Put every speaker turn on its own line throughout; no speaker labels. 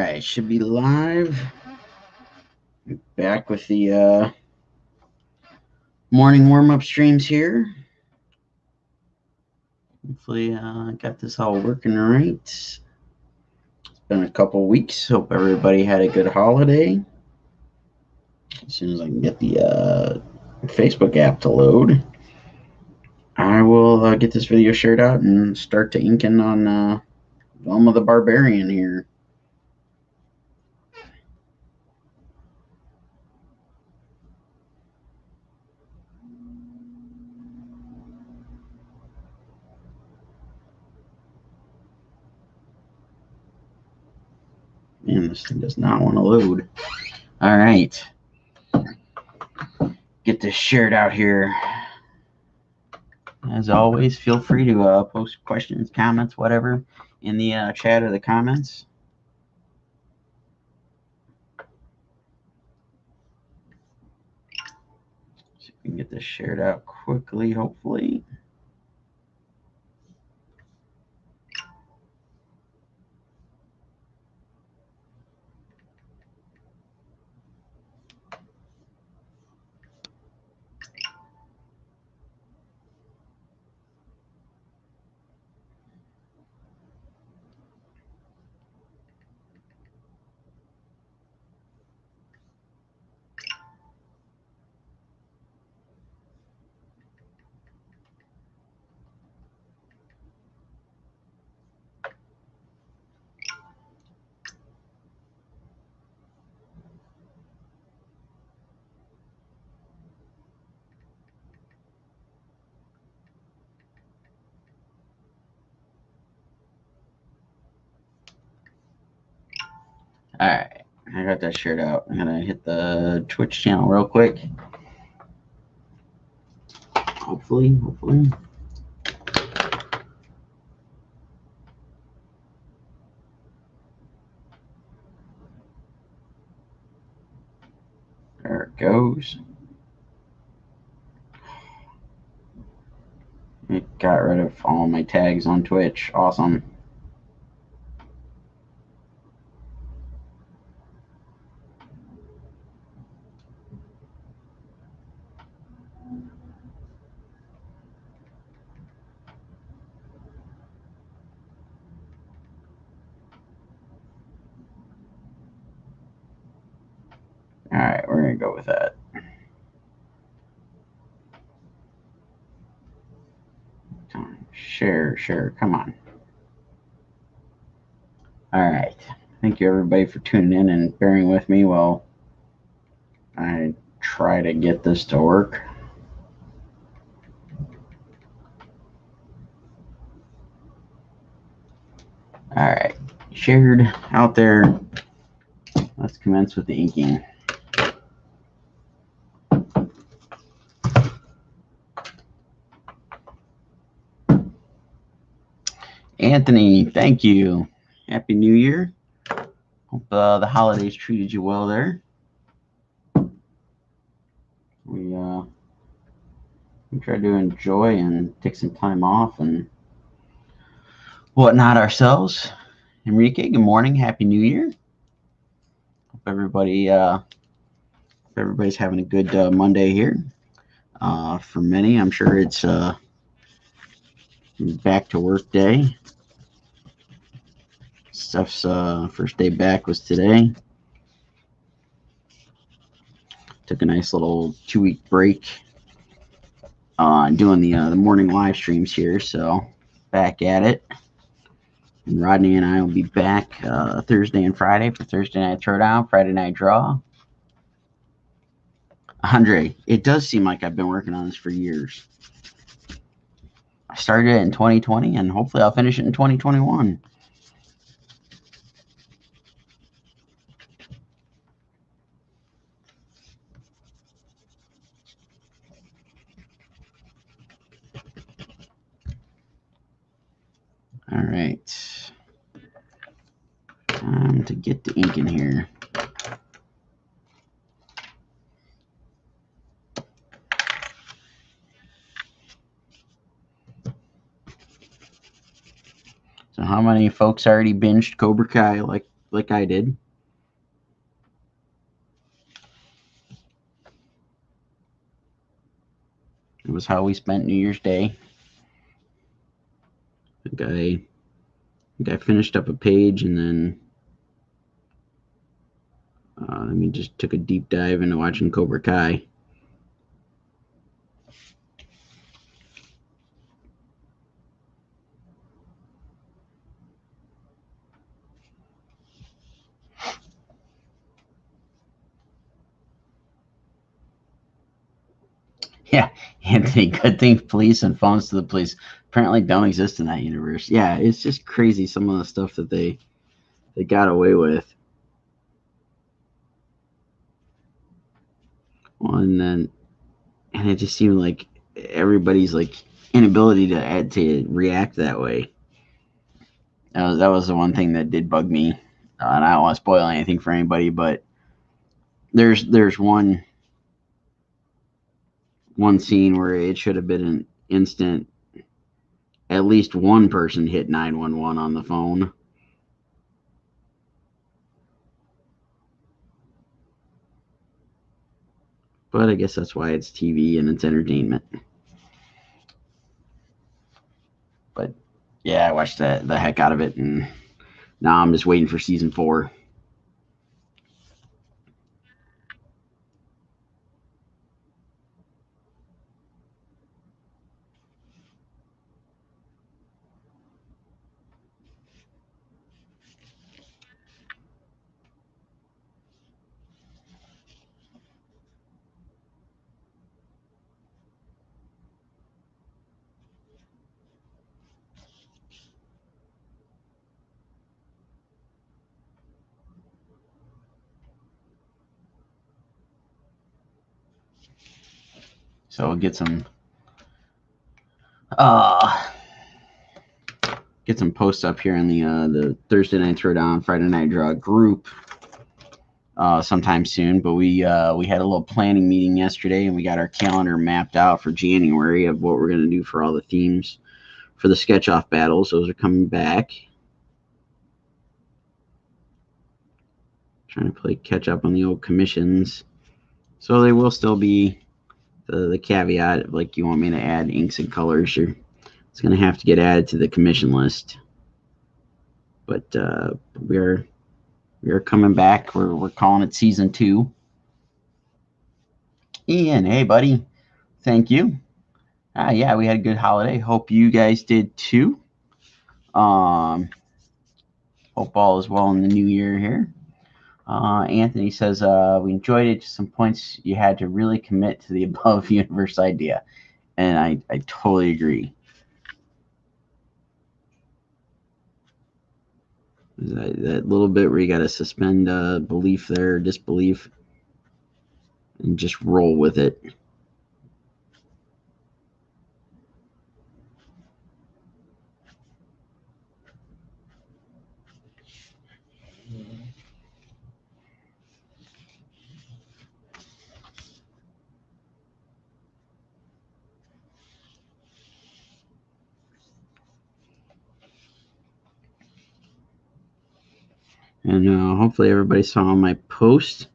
Alright, should be live. Back with the morning warm-up streams here. Hopefully got this all working right. It's been a couple weeks. Hope everybody had a good holiday. As soon as I can get the Facebook app to load, I will get this video shared out and start to inking on Velma the Barbarian here. Man, this thing does not want to load. All right. Get this shared out here. As always, feel free to post questions, comments, whatever, in the chat or the comments. So we can get this shared out quickly, hopefully. All right, I got that shared out. I'm gonna hit the Twitch channel real quick. Hopefully. There it goes. It got rid of all my tags on Twitch. Awesome. All right, we're gonna go with that. Share, come on. All right, thank you everybody for tuning in and bearing with me while I try to get this to work. All right, shared out there. Let's commence with the inking. Anthony, thank you. Happy New Year. Hope the holidays treated you well there. We try to enjoy and take some time off and whatnot ourselves. Enrique, good morning. Happy New Year. Hope everybody's having a good Monday here. For many, I'm sure it's back to work day. Steph's first day back was today. Took a nice little 2-week break doing the morning live streams here, so back at it. And Rodney and I will be back Thursday and Friday for Thursday night throwdown, Friday night draw. Andre, it does seem like I've been working on this for years. I started it in 2020, and hopefully I'll finish it in 2021. All right. Time to get the ink in here. So how many folks already binged Cobra Kai like like I did. It was how we spent New Year's Day. I think I finished up a page and then just took a deep dive into watching Cobra Kai. Yeah, Anthony, good thing police and phones to the police apparently don't exist in that universe. Yeah, it's just crazy some of the stuff that they got away with. Well, and it just seemed like everybody's like inability to react that way. That was the one thing that did bug me, and I don't want to spoil anything for anybody, but there's one scene where it should have been an instant. At least one person hit 911 on the phone. But I guess that's why it's TV and it's entertainment. But yeah, I watched the heck out of it, and now I'm just waiting for season 4. So we'll get some posts up here in the Thursday Night Throwdown, Friday Night Draw group sometime soon. But we had a little planning meeting yesterday, and we got our calendar mapped out for January of what we're going to do for all the themes for the sketch-off battles. Those are coming back. Trying to play catch up on the old commissions. So they will still be the caveat, like you want me to add inks and colors, it's going to have to get added to the commission list. But we are coming back. We're calling it season 2. Ian, hey buddy, thank you. Yeah, we had a good holiday. Hope you guys did too. Hope all is well in the new year here. Anthony says we enjoyed it. Just some points you had to really commit to the above universe idea, and I totally agree. That little bit where you got to suspend belief there, disbelief, and just roll with it. And hopefully everybody saw my post.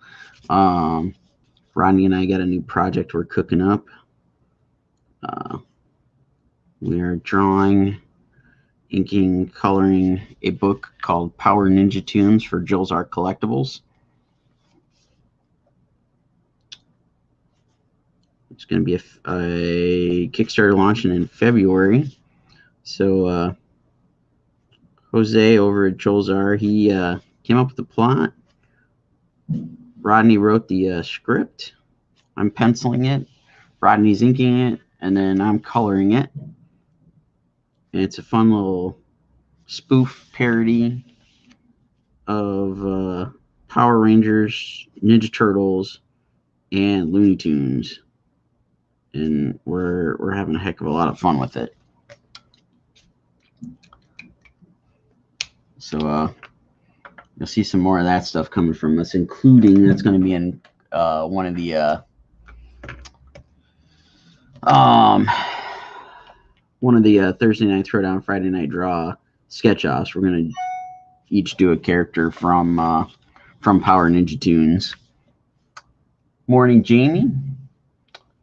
Rodney and I got a new project we're cooking up. We are drawing, inking, coloring a book called Power Ninja Tunes for Jill's Art Collectibles. It's going to be a Kickstarter launching in February. So Jose over at Joel's Art, he came up with the plot. Rodney wrote the script. I'm penciling it. Rodney's inking it, and then I'm coloring it. And it's a fun little spoof parody of Power Rangers, Ninja Turtles, and Looney Tunes. And we're having a heck of a lot of fun with it. So you'll see some more of that stuff coming from us, including that's going to be in one of the Thursday Night Throwdown, Friday Night Draw sketch-offs. We're going to each do a character from Power Ninja Tunes. Morning, Jamie.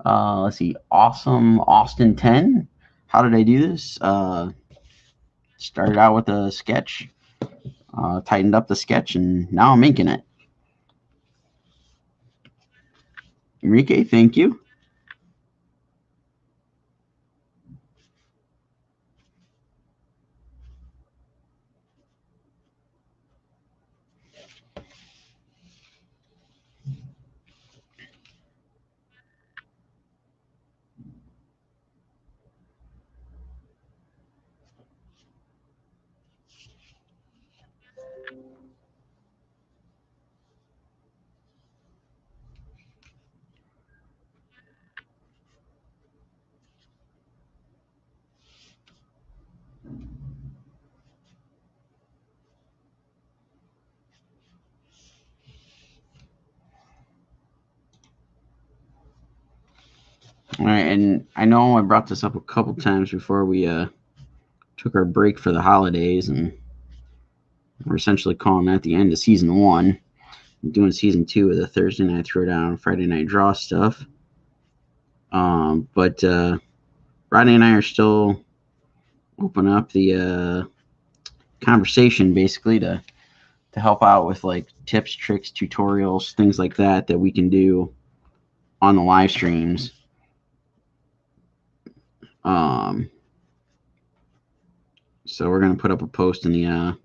Let's see. Awesome Austin 10. How did I do this? Started out with a sketch, tightened up the sketch, and now I'm inking it. Enrique, thank you. All right, and I know I brought this up a couple times before we took our break for the holidays, and we're essentially calling that the end of season 1. I'm doing season 2 with the Thursday night throwdown, Friday night draw stuff. But Rodney and I are still open up the conversation, basically, to help out with like tips, tricks, tutorials, things like that we can do on the live streams. So we're going to put up a post in the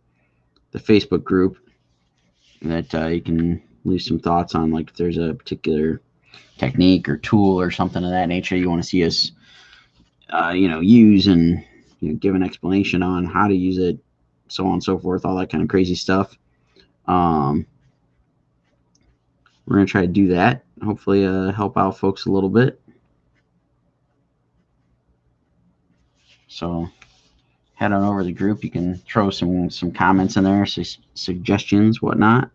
Facebook group that you can leave some thoughts on, like if there's a particular technique or tool or something of that nature you want to see us use, and give an explanation on how to use it, so on and so forth, all that kind of crazy stuff. We're going to try to do that, hopefully help out folks a little bit. So head on over to the group. You can throw some comments in there, suggestions, whatnot.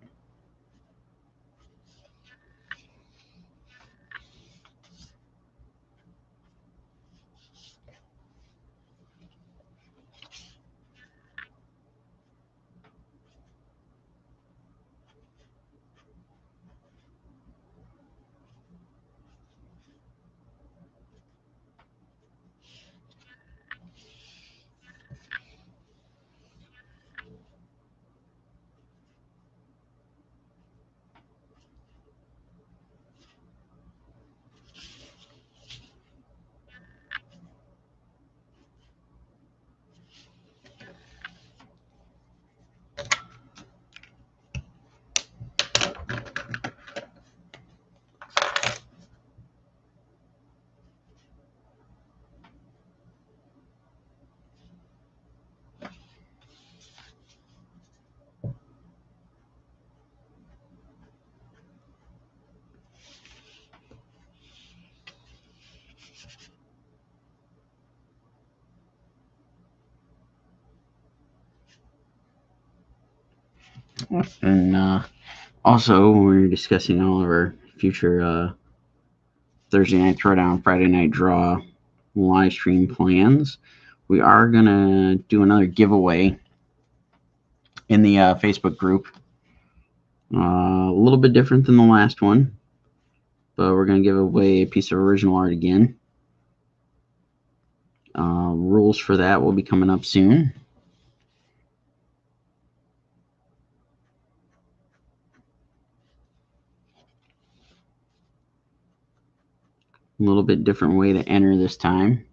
And also, we're discussing all of our future Thursday night throwdown, Friday night draw live stream plans. We are going to do another giveaway in the Facebook group. A little bit different than the last one, but we're going to give away a piece of original art again. Rules for that will be coming up soon. A little bit different way to enter this time.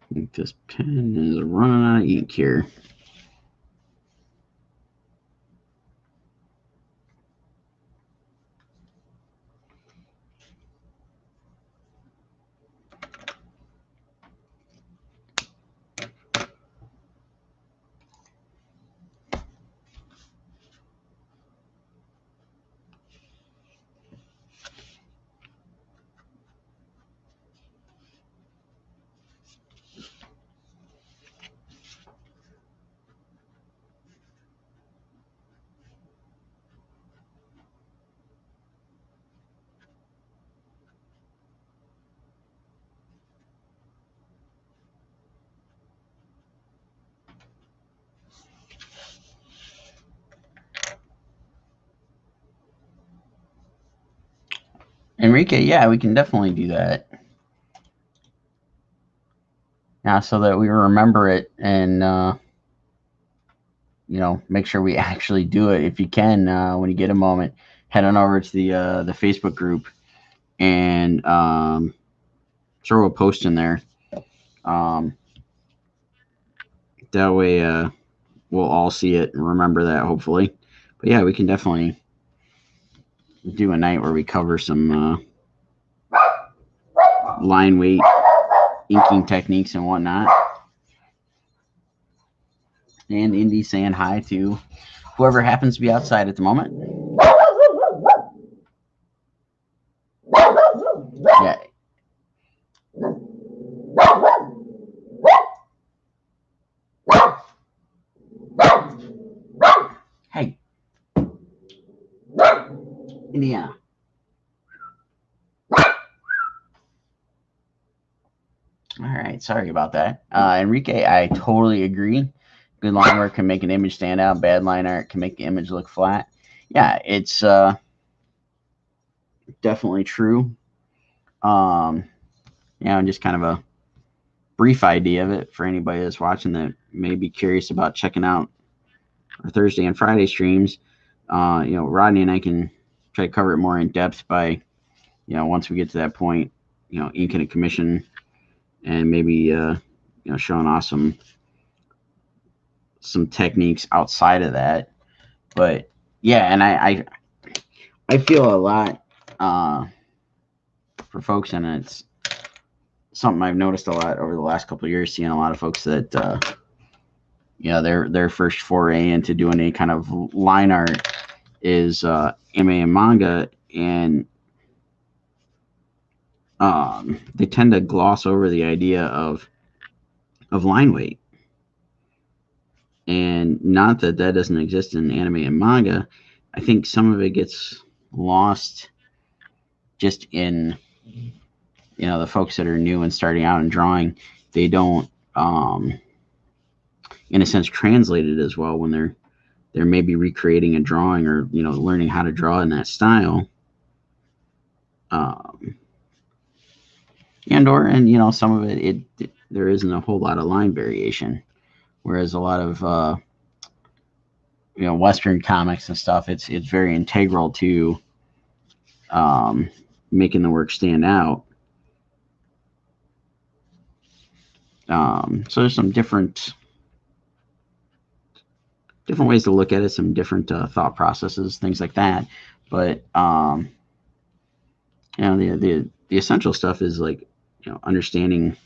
I think this pen is running out of ink here. Enrique, yeah, we can definitely do that. Yeah, so that we remember it and make sure we actually do it. If you can, when you get a moment, head on over to the Facebook group and throw a post in there. That way, we'll all see it and remember that, hopefully. But yeah, we can definitely do a night where we cover some line weight inking techniques and whatnot. And Indy saying hi to whoever happens to be outside at the moment. Yeah. Hey. Indiana. All right, sorry about that. Enrique, I totally agree. Good line work can make an image stand out. Bad line art can make the image look flat. Yeah, it's definitely true. Just kind of a brief idea of it for anybody that's watching that may be curious about checking out our Thursday and Friday streams. Rodney and I can try to cover it more in depth by, once we get to that point, inking a commission and maybe, showing off some techniques outside of that. But yeah, and I feel a lot for folks, and it's something I've noticed a lot over the last couple of years, seeing a lot of folks that their first foray into doing any kind of line art is anime and manga, and they tend to gloss over the idea of line weight. And not that doesn't exist in anime and manga. I think some of it gets lost just in the folks that are new and starting out and drawing. They don't in a sense translate it as well when they're maybe recreating a drawing or learning how to draw in that style. And some of it there isn't a whole lot of line variation, whereas a lot of Western comics and stuff, it's very integral to making the work stand out. So there's some different ways to look at it, some different thought processes, things like that. But the essential stuff is like understanding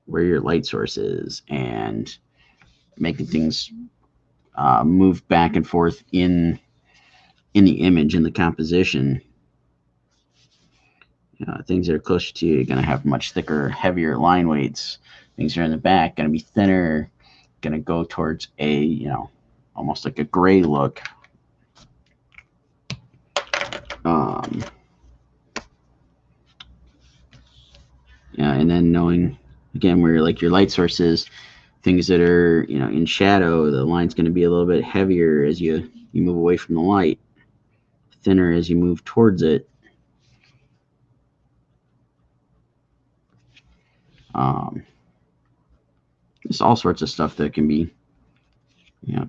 where your light source is and making things move back and forth in the image, in the composition. Things that are closer to you are going to have much thicker, heavier line weights. Things that are in the back going to be thinner, going to go towards a almost like a gray look. And then knowing again where like your light source is, things that are in shadow, the line's going to be a little bit heavier as you move away from the light, thinner as you move towards it. There's all sorts of stuff that can be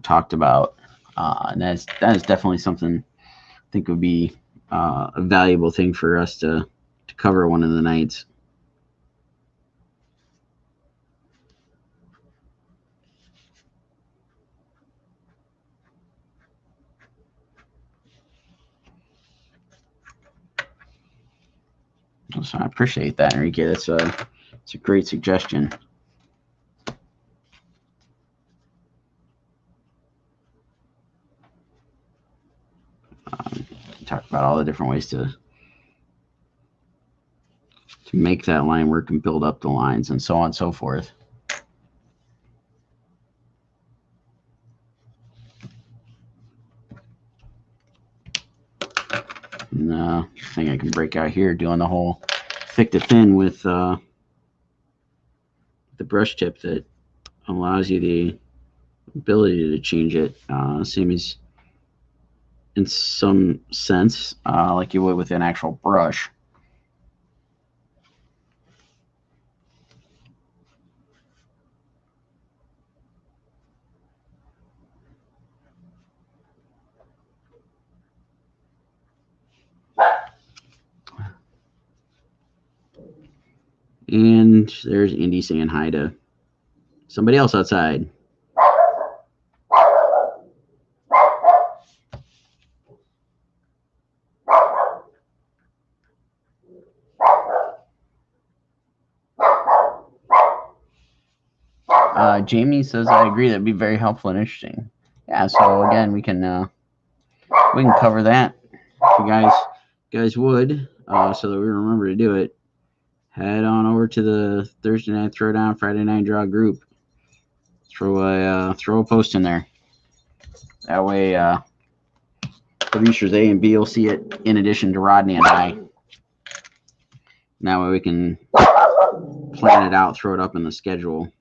talked about, and that is definitely something I think would be a valuable thing for us to cover one of the nights. So I appreciate that, Enrique. It's a great suggestion. Talk about all the different ways to make that line work and build up the lines and so on and so forth. And the thing I can break out here, doing the whole thick to thin with the brush tip that allows you the ability to change it, same as in some sense, like you would with an actual brush. And there's Indy saying hi to somebody else outside. Jamie says, I agree, that'd be very helpful and interesting. Yeah, so again, we can cover that if you guys would, so that we remember to do it. Head on over to the Thursday Night Throwdown, Friday Night Draw group. Throw a post in there. That way, producers A and B will see it in addition to Rodney and I. That way we can plan it out, throw it up in the schedule.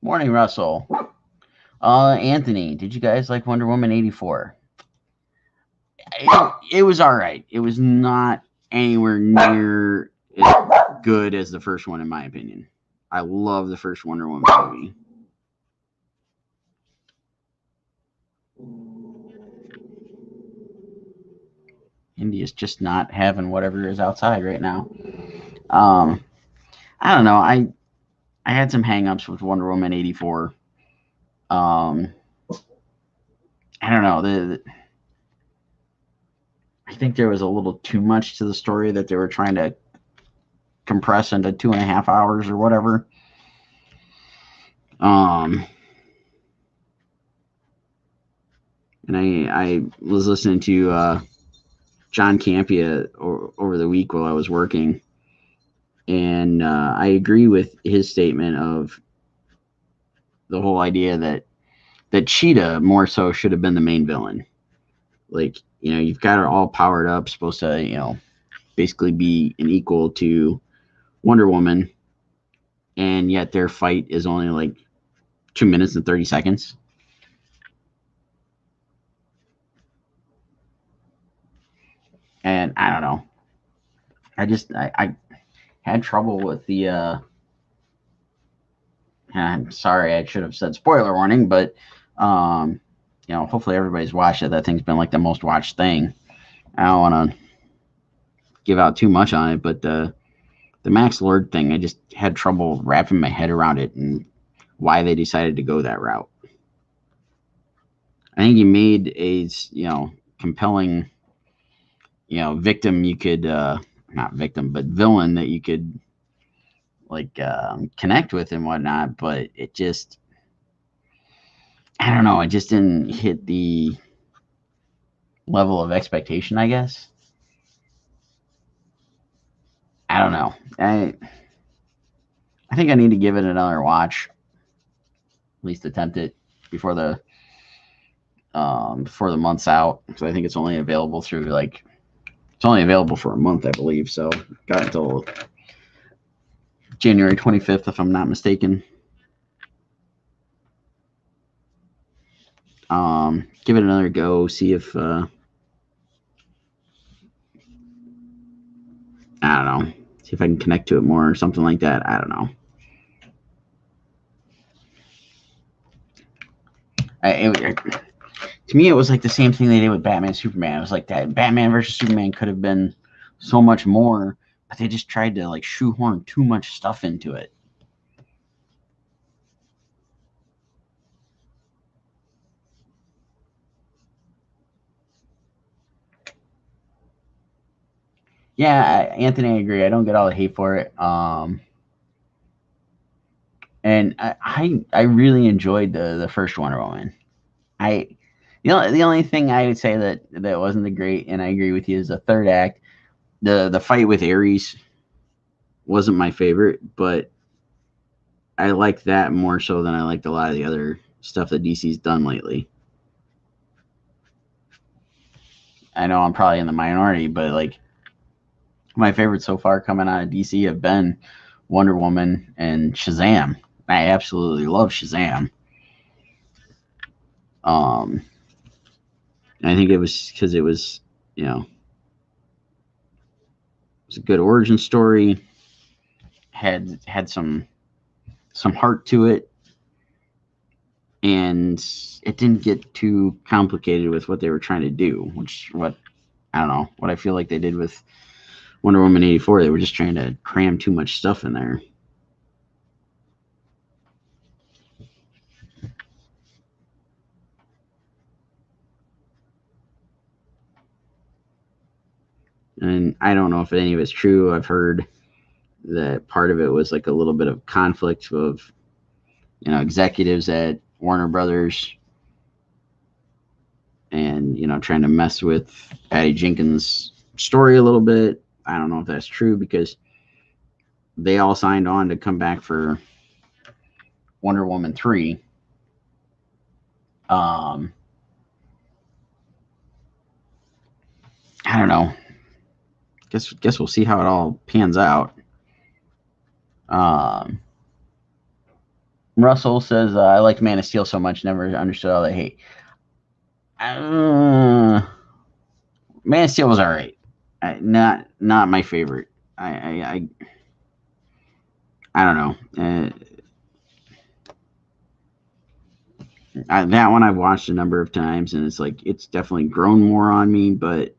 Morning, Russell. Anthony, did you guys like Wonder Woman 84? It was all right. It was not anywhere near as good as the first one, in my opinion. I love the first Wonder Woman movie. India's just not having whatever is outside right now. I don't know. I had some hangups with Wonder Woman 84. I don't know. I think there was a little too much to the story that they were trying to compress into 2.5 hours or whatever. And I was listening to John Campea over the week while I was working, and I agree with his statement of the whole idea that Cheetah more so should have been the main villain. Like, you've got her all powered up, supposed to, basically be an equal to Wonder Woman, and yet their fight is only like 2 minutes and 30 seconds. And I don't know. I had trouble with the I'm sorry, I should have said spoiler warning, but hopefully everybody's watched it. That thing's been like the most watched thing. I don't want to give out too much on it, but the Max Lord thing, I just had trouble wrapping my head around it and why they decided to go that route. I think he made a compelling victim you could not victim but villain that you could connect with and whatnot, but it just, I don't know, it just didn't hit the level of expectation, I guess. I don't know. I think I need to give it another watch, at least attempt it before the month's out, because I think it's only available through it's only available for a month, I believe. So got until January 25th, if I'm not mistaken. Give it another go, see if I don't know, see if I can connect to it more or something like that. I don't know. To me, it was like the same thing they did with Batman Superman. It was like that Batman versus Superman could have been so much more, but they just tried to shoehorn too much stuff into it. Yeah, Anthony, I agree. I don't get all the hate for it. And I really enjoyed the first Wonder Woman. The only thing I would say that wasn't the great, and I agree with you, is the third act. The fight with Ares wasn't my favorite, but I like that more so than I liked a lot of the other stuff that DC's done lately. I know I'm probably in the minority, but my favorites so far coming out of DC have been Wonder Woman and Shazam. I absolutely love Shazam. I think it was because it was, you know, it was a good origin story. Had some heart to it, and it didn't get too complicated with what they were trying to do. Which what I don't know what I feel like they did with Wonder Woman 84. They were just trying to cram too much stuff in there. And I don't know if any of it's true. I've heard that part of it was like a little bit of conflict of, you know, executives at Warner Brothers and, you know, trying to mess with Patty Jenkins' story a little bit. I don't know if that's true because they all signed on to come back for Wonder Woman 3. I don't know. Guess we'll see how it all pans out. Russell says, I liked Man of Steel so much, never understood all the hate. Man of Steel was all right. Not my favorite. I don't know. That one I've watched a number of times, and it's like it's definitely grown more on me. But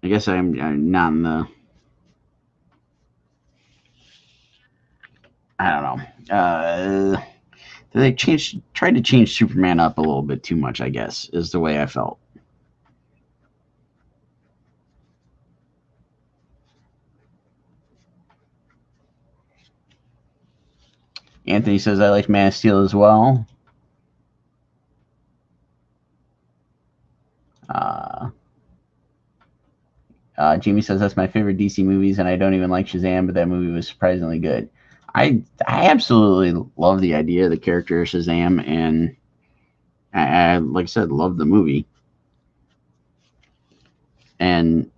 I guess I'm not in the. I don't know. They tried to change Superman up a little bit too much. I guess is the way I felt. Anthony says I like Man of Steel as well. Jamie says that's my favorite DC movies, and I don't even like Shazam, but that movie was surprisingly good. I absolutely love the idea of the character of Shazam, and I like I said, love the movie. And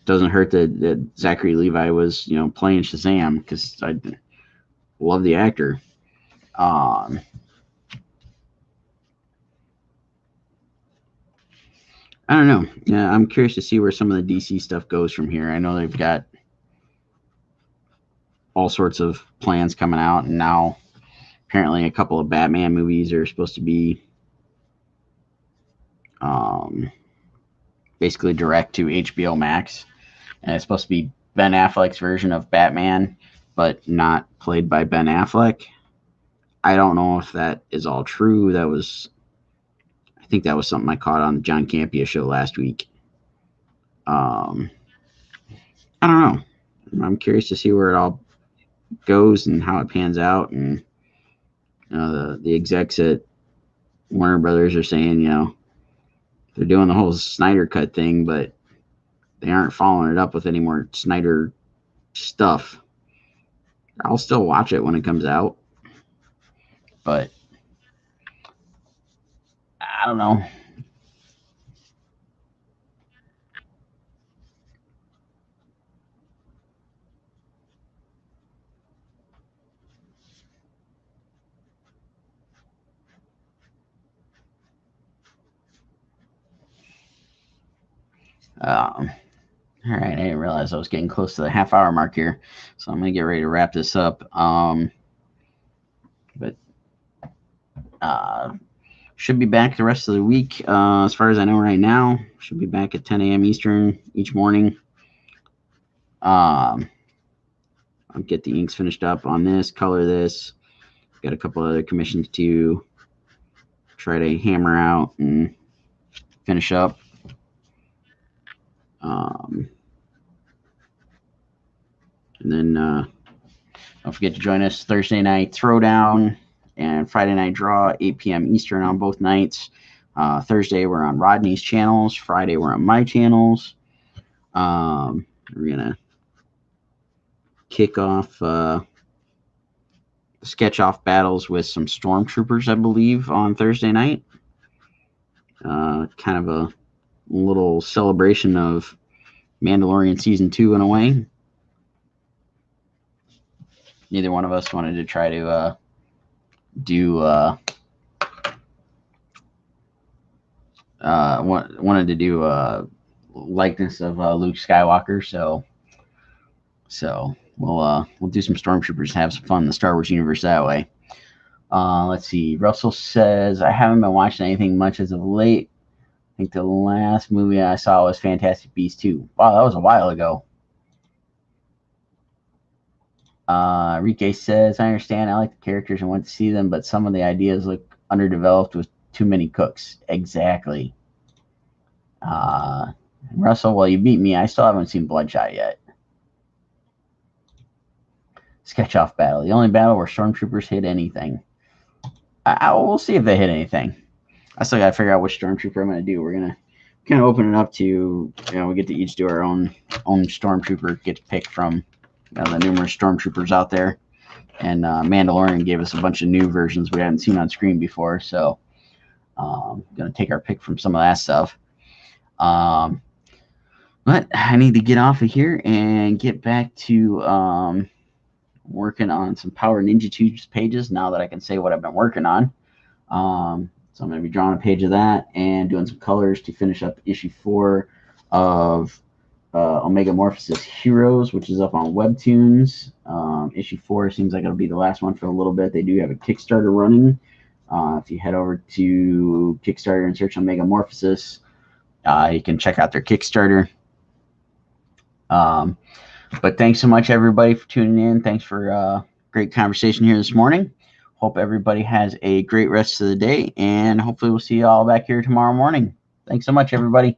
doesn't hurt that Zachary Levi was, you know, playing Shazam because I love the actor. I don't know. Yeah, I'm curious to see where some of the DC stuff goes from here. I know they've got all sorts of plans coming out, and now apparently a couple of Batman movies are supposed to be basically direct to HBO Max, and it's supposed to be Ben Affleck's version of Batman, but not played by Ben Affleck. I don't know if that is all true. I think that was something I caught on the John Campea show last week. I don't know. I'm curious to see where it all goes and how it pans out. And you know, the execs at Warner Brothers are saying, you know, they're doing the whole Snyder Cut thing, but they aren't following it up with any more Snyder stuff. I'll still watch it when it comes out, but I don't know. All right, I didn't realize I was getting close to the half-hour mark here, so I'm gonna get ready to wrap this up. But should be back the rest of the week. As far as I know right now, should be back at 10 a.m. Eastern each morning. I'll get the inks finished up on this, color this. Got a couple other commissions to try to hammer out and finish up. And then don't forget to join us Thursday night throwdown and Friday night draw, 8 p.m. Eastern on both nights. Thursday we're on Rodney's channels. Friday we're on my channels. We're gonna kick off sketch off battles with some stormtroopers, I believe, on Thursday night. Kind of a little celebration of Mandalorian Season 2 in a way. Neither one of us wanted to try to wanted to do a likeness of Luke Skywalker, so we'll do some Stormtroopers and have some fun in the Star Wars universe that way. Let's see. Russell says, I haven't been watching anything much as of late. I think the last movie I saw was Fantastic Beasts 2. Wow, that was a while ago. Enrique says, I understand. I like the characters and want to see them, but some of the ideas look underdeveloped with too many cooks. Exactly. Russell, well, you beat me. I still haven't seen Bloodshot yet. Sketch off battle. The only battle where stormtroopers hit anything. We'll see if they hit anything. I still got to figure out which stormtrooper I'm going to do. We're going to kind of open it up to, we get to each do our own stormtrooper, get to pick from the numerous stormtroopers out there. And Mandalorian gave us a bunch of new versions we hadn't seen on screen before. So I'm going to take our pick from some of that stuff. But I need to get off of here and get back to working on some Power Ninja 2 pages now that I can say what I've been working on. So I'm going to be drawing a page of that and doing some colors to finish up issue 4 of Omega Morphosis Heroes, which is up on Webtoons. Issue 4 seems like it'll be the last one for a little bit. They do have a Kickstarter running. If you head over to Kickstarter and search Omega Morphosis, you can check out their Kickstarter. But thanks so much, everybody, for tuning in. Thanks for great conversation here this morning. Hope everybody has a great rest of the day, and hopefully we'll see you all back here tomorrow morning. Thanks so much, everybody.